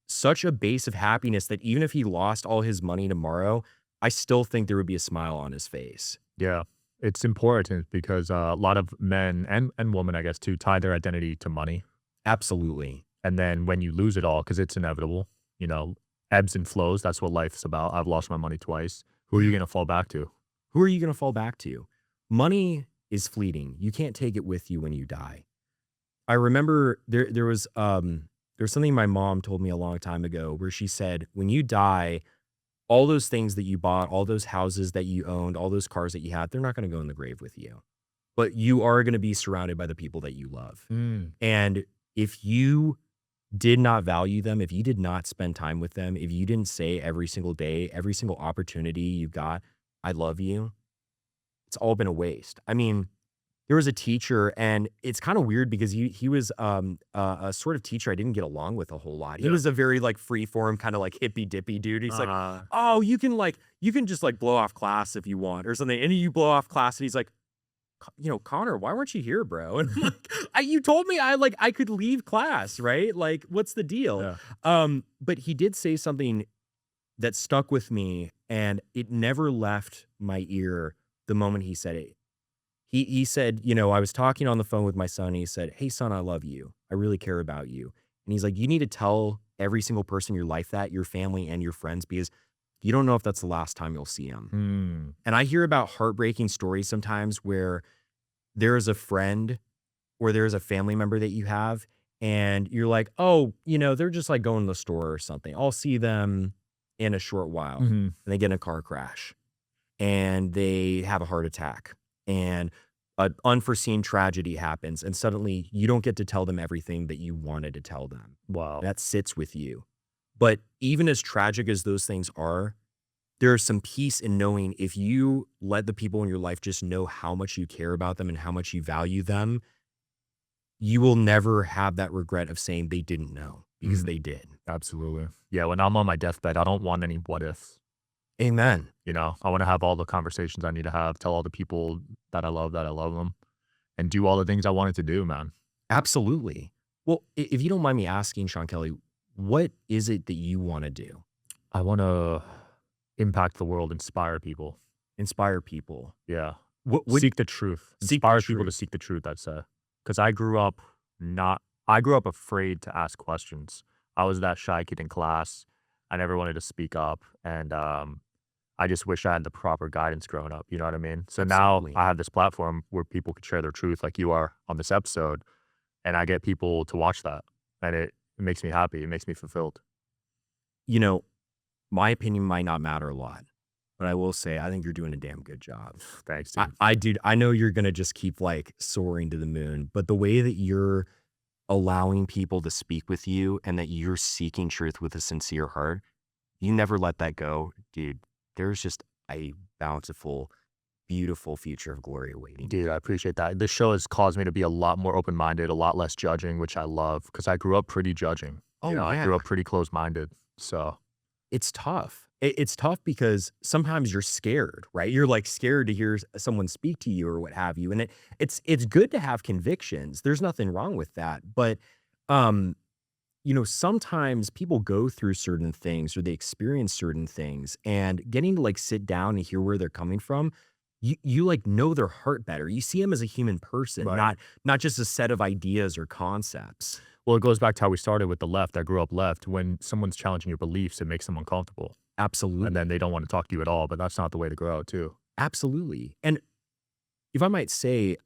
such a base of happiness that even if he lost all his money tomorrow, I still think there would be a smile on his face. Yeah. It's important because a lot of men and women, I guess, too, tie their identity to money. Absolutely. And then when you lose it all, because it's inevitable, ebbs and flows, that's what life's about. I've lost my money twice. Who are you going to fall back to? Who are you going to fall back to? Money is fleeting. You can't take it with you when you die. I remember there was something my mom told me a long time ago where she said, when you die, all those things that you bought, all those houses that you owned, all those cars that you had, they're not going to go in the grave with you. but you are going to be surrounded by the people that you love. Mm. And if you did not value them, if you did not spend time with them, if you didn't say every single day, every single opportunity you got, I love you, it's all been a waste. I mean, there was a teacher, and it's kind of weird because he was a sort of teacher I didn't get along with a whole lot. He Yeah. was a very like free form kind of like hippy dippy dude. He's like, Uh, oh, you can just like blow off class if you want or something. And you blow off class, and he's like, Connor, why weren't you here, bro? And I'm like, you told me I could leave class, right? Like, what's the deal? yeah. But he did say something that stuck with me, and it never left my ear the moment he said it. He said, I was talking on the phone with my son. And he said, hey, son, I love you. I really care about you. And he's like, you need to tell every single person in your life that, your family and your friends, because you don't know if that's the last time you'll see them. Mm. And I hear about heartbreaking stories sometimes where there is a friend or there is a family member that you have, and you're like, oh, they're just like going to the store or something. I'll see them in a short while. Mhm. And they get in a car crash and they have a heart attack, and an unforeseen tragedy happens, and suddenly you don't get to tell them everything that you wanted to tell them. Wow. That sits with you. But even as tragic as those things are, there's some peace in knowing if you let the people in your life just know how much you care about them and how much you value them, you will never have that regret of saying they didn't know, because they did. Absolutely. Yeah, when I'm on my deathbed, I don't want any what ifs. Amen. I want to have all the conversations I need to have, tell all the people that I love them, and do all the things I wanted to do, man. Absolutely. Well, if you don't mind me asking, Sean Kelly, what is it that you want to do? I want to impact the world, inspire people. Inspire people. Yeah. What Seek the truth. Seek the Inspire people to truth. seek the truth, I'd say. Because I grew up afraid to ask questions. I was that shy kid in class. I never wanted to speak up. And I just wish I had the proper guidance growing up. You know what I mean? So Absolutely. now I have this platform where people can share their truth like you are on this episode. And I get people to watch that. And it makes me happy. It makes me fulfilled. My opinion might not matter a lot, but I will say I think you're doing a damn good job. Thanks, dude. I know you're going to just keep like soaring to the moon, but the way that you're allowing people to speak with you and that you're seeking truth with a sincere heart, you never let that go, dude. There's just a bountiful, beautiful future of glory awaiting. Dude, I appreciate that. This show has caused me to be a lot more open-minded, a lot less judging, which I love because I grew up pretty judging. Oh, I yeah. grew up pretty closed-minded. So It's tough. It's tough because sometimes you're scared, right? You're like scared to hear someone speak to you or what have you. And it's good to have convictions. There's nothing wrong with that. But sometimes people go through certain things or they experience certain things, and getting to like sit down and hear where they're coming from, you like know their heart better. You see them as a human person, Right. not just a set of ideas or concepts. Well, it goes back to how we started with the left. I grew up left. When someone's challenging your beliefs, it makes them uncomfortable. Absolutely. And then they don't want to talk to you at all, but that's not the way to grow, too. Absolutely. And if I might say,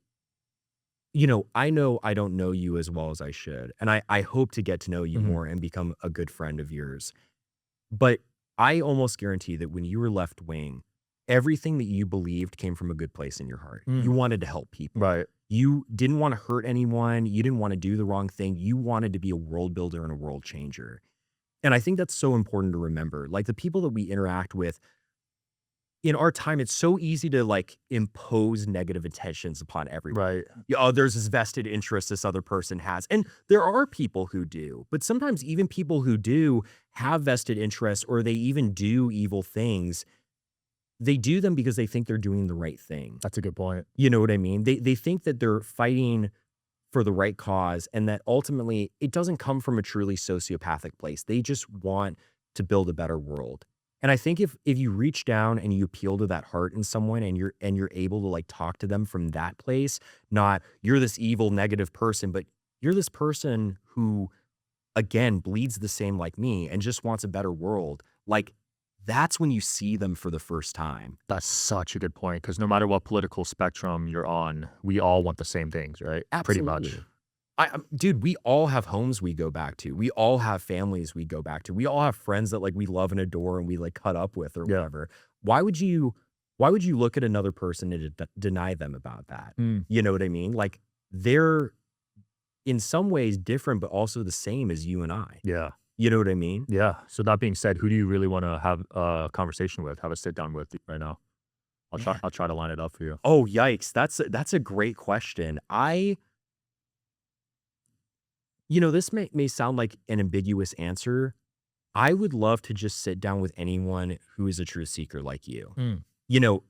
I know I don't know you as well as I should. And I hope to get to know you Mhm. more and become a good friend of yours. But I almost guarantee that when you were left wing, everything that you believed came from a good place in your heart. Mm. You wanted to help people. Right. You didn't want to hurt anyone. You didn't want to do the wrong thing. You wanted to be a world builder and a world changer. And I think that's so important to remember. Like the people that we interact with in our time, it's so easy to like impose negative intentions upon everyone. Right. Oh, there's this vested interest this other person has. And there are people who do, but sometimes even people who do have vested interests or they even do evil things, they do them because they think they're doing the right thing. That's a good point. You know what I mean? They think that they're fighting for the right cause and that ultimately it doesn't come from a truly sociopathic place. They just want to build a better world. And I think if you reach down and you appeal to that heart in someone and you're able to like talk to them from that place, not you're this evil negative person, but you're this person who again bleeds the same like me and just wants a better world. Like that's when you see them for the first time. That's such a good point because no matter what political spectrum you're on, we all want the same things, right? Pretty much. Absolutely. Dude, we all have homes we go back to. We all have families we go back to. We all have friends that like we love and adore and we like cut up with or Yeah. whatever. Why would you why would you look at another person and deny them about that? Mm. You know what I mean? Like they're in some ways different, but also the same as you and I. Yeah. You know what I mean? Yeah. So that being said, who do you really want to have a conversation with, have a sit down with right now? Man. I'll try to line it up for you. Oh, yikes. That's a great question. This may sound like an ambiguous answer. I would love to just sit down with anyone who is a truth seeker like you. Mm.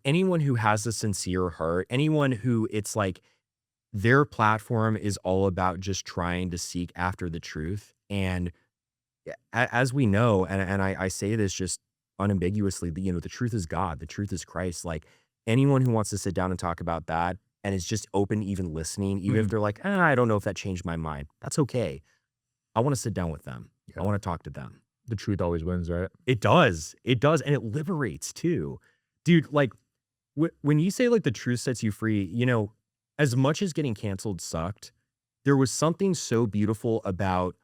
Anyone who has a sincere heart, anyone who it's like their platform is all about just trying to seek after the truth. And as we know, and I say this just unambiguously, the truth is God, the truth is Christ. Like anyone who wants to sit down and talk about that and is just open, even listening, even if they're like, I don't know if that changed my mind. That's okay. I want to sit down with them. Yeah. I want to talk to them. The truth always wins, right? It does. It does. And it liberates too. Dude, like when you say like the truth sets you free, as much as getting canceled sucked, there was something so beautiful about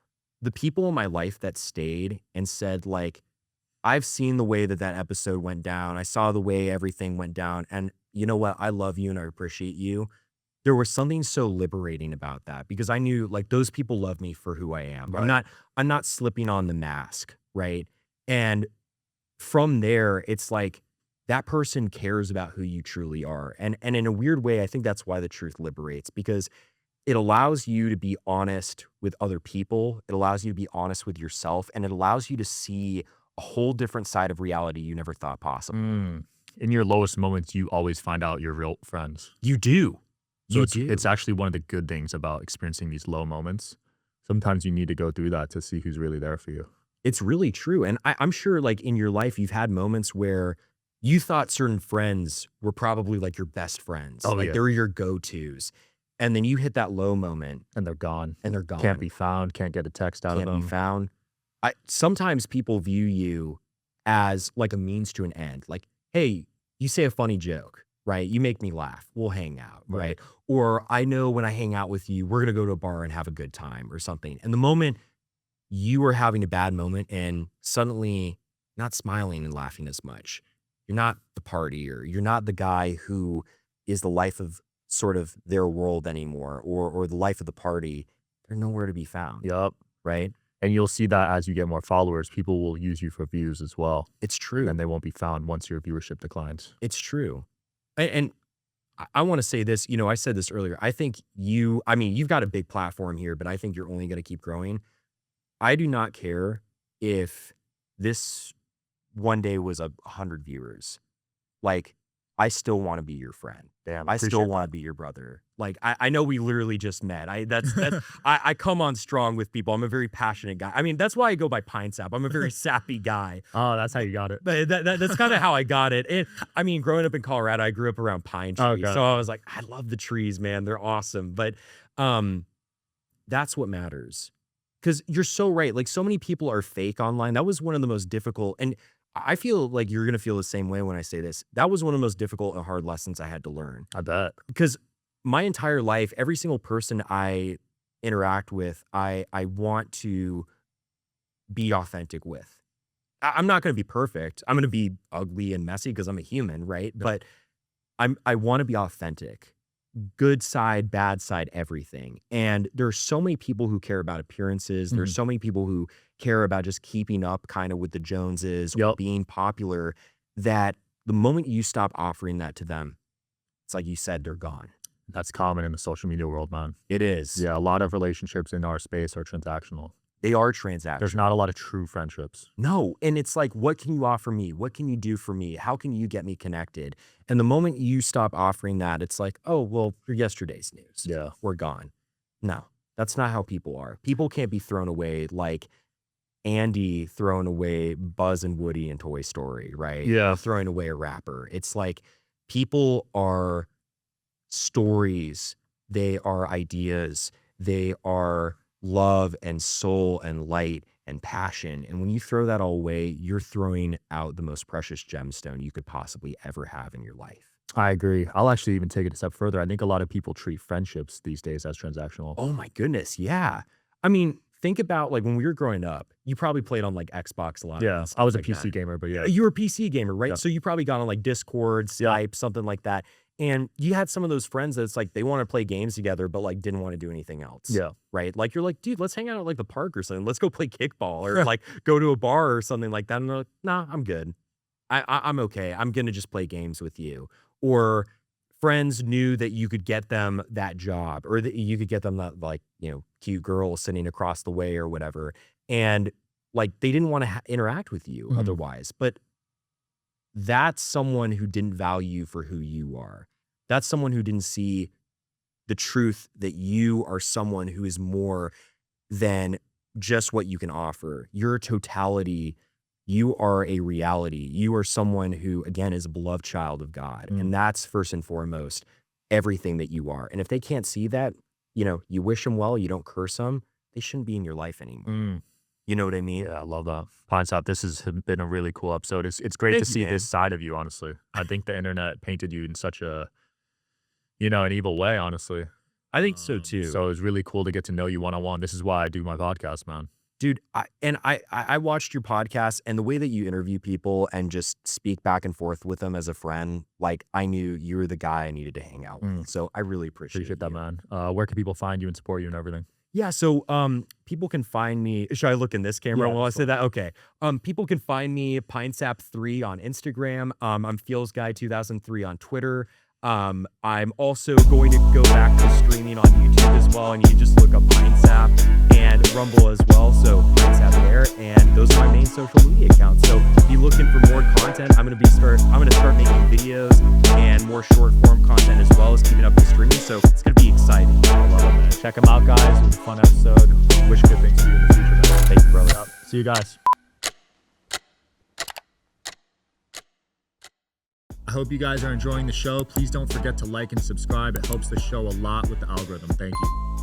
the people in my life that stayed and said like, I've seen the way that episode went down. I saw the way everything went down. And you know what? I love you and I appreciate you. There was something so liberating about that because I knew like those people love me for who I am. Right. I'm not slipping on the mask, right? And from there, it's like that person cares about who you truly are. And in a weird way, I think that's why the truth liberates because it allows you to be honest with other people. It allows you to be honest with yourself, and it allows you to see a whole different side of reality you never thought possible. In your lowest moments, you always find out your real friends. You do. So it's actually one of the good things about experiencing these low moments. Sometimes you need to go through that to see who's really there for you. It's really true. And I'm sure like in your life, you've had moments where you thought certain friends were probably like your best friends. Oh, like yeah. they were your go-tos. And then you hit that low moment And they're gone. and they're gone. Can't be found. Can't get a text out Can't of them. be found. Sometimes people view you as like a means to an end. Like, hey, you say a funny joke, right? You make me laugh. We'll hang out, right? Or I know when I hang out with you, we're going to go to a bar and have a good time or something. And the moment you are having a bad moment and suddenly not smiling and laughing as much, you're not the partier, you're not the guy who is the life of sort of their world anymore or the life of the party, they're nowhere to be found. Yup. Right? And you'll see that as you get more followers, people will use you for views as well. It's true. And they won't be found once your viewership declines. It's true. And I want to say this, I said this earlier. I think you've got a big platform here, but I think you're only going to keep growing. I do not care if this one day was 100 viewers. Like, I still want to be your friend. Damn. I still want to be your brother. Like, I know we literally just met. I come on strong with people. I'm a very passionate guy. I mean, that's why I go by Pinesap. I'm a very sappy guy. Oh, that's how you got it. But that's kind of how I got it. Growing up in Colorado, I grew up around pine trees. Okay. So I was like, I love the trees, man. They're awesome. But that's what matters. Because you're so right. Like, so many people are fake online. That was one of the most difficult. And I feel like you're going to feel the same way when I say this. That was one of the most difficult and hard lessons I had to learn. I bet. Because my entire life, every single person I interact with, I want to be authentic with. I'm not going to be perfect. I'm going to be ugly and messy because I'm a human, right? Yeah. But I want to be authentic. Good side, bad side, everything. And there's so many people who care about appearances. There's so many people who care about just keeping up kind of with the Joneses or being popular, that the moment you stop offering that to them, it's like you said, they're gone. That's common in the social media world, man. It is. Yeah, a lot of relationships in our space are transactional. They are transactional. There's not a lot of true friendships. No. And it's like, what can you offer me? What can you do for me? How can you get me connected? And the moment you stop offering that, it's like, oh, well, you're yesterday's news. Yeah. We're gone. No, that's not how people are. People can't be thrown away like Andy throwing away Buzz and Woody in Toy Story, right? Yeah. Throwing away a rapper. It's like people are stories. They are ideas. They are love and soul and light and passion. And when you throw that all away, you're throwing out the most precious gemstone you could possibly ever have in your life. I agree. I'll actually even take it a step further. I think a lot of people treat friendships these days as transactional. Oh my goodness. Yeah. I mean, think about like when we were growing up, you probably played on like Xbox Live. Yeah, and I was a stuff like PC that. gamer, but yeah. You were a PC gamer, right? Yeah. So you probably got on like Discord, Skype, something like that. And you had some of those friends that's like they want to play games together, but like didn't want to do anything else. Yeah. Right. Like you're like, dude, let's hang out at like the park or something. Let's go play kickball or like go to a bar or something like that. And they're like, nah, I'm good. I'm okay. I'm gonna just play games with you. Or friends knew that you could get them that job or that you could get them that like, you know, cute girl sitting across the way or whatever. And like they didn't want to interact with you Mhm. otherwise. But that's someone who didn't value you for who you are. That's someone who didn't see the truth that you are someone who is more than just what you can offer. You're a totality. You are a reality. You are someone who, again, is a beloved child of God. Mm. And that's first and foremost everything that you are. And if they can't see that, you know, you wish them well, you don't curse them, they shouldn't be in your life anymore. Mm. You know what I mean? Yeah, I love that. Pinesap, this has been a really cool episode. It's great to Thank you, see man. this side of you, honestly. I think the internet painted you in such a, you know, an evil way, honestly. I think so too. So it was really cool to get to know you one-on-one. This is why I do my podcast, man. Dude, I watched your podcast and the way that you interview people and just speak back and forth with them as a friend, like I knew you were the guy I needed to hang out with. So I really Appreciate that, you. man. Where can people find you and support you and everything? Yeah, so people can find me. Should I look in this camera Yeah, while I that's say that? Okay. People can find me Pinesap3 on Instagram. I'm FeelsGuy2003 on Twitter. I'm also going to go back to streaming on YouTube as well, and you can just look up Pinesap and Rumble as well. So Pinesap there, and those are my main social media accounts. So if you're looking for more content, I'm gonna start making videos and more short form content as well as keeping up the streaming. So it's gonna be exciting. I love it, man. Check them out, guys. It was a fun episode. Wish good things for you in the future, man. Thank you, brother. See you guys. I hope you guys are enjoying the show. Please don't forget to like and subscribe. It helps the show a lot with the algorithm. Thank you.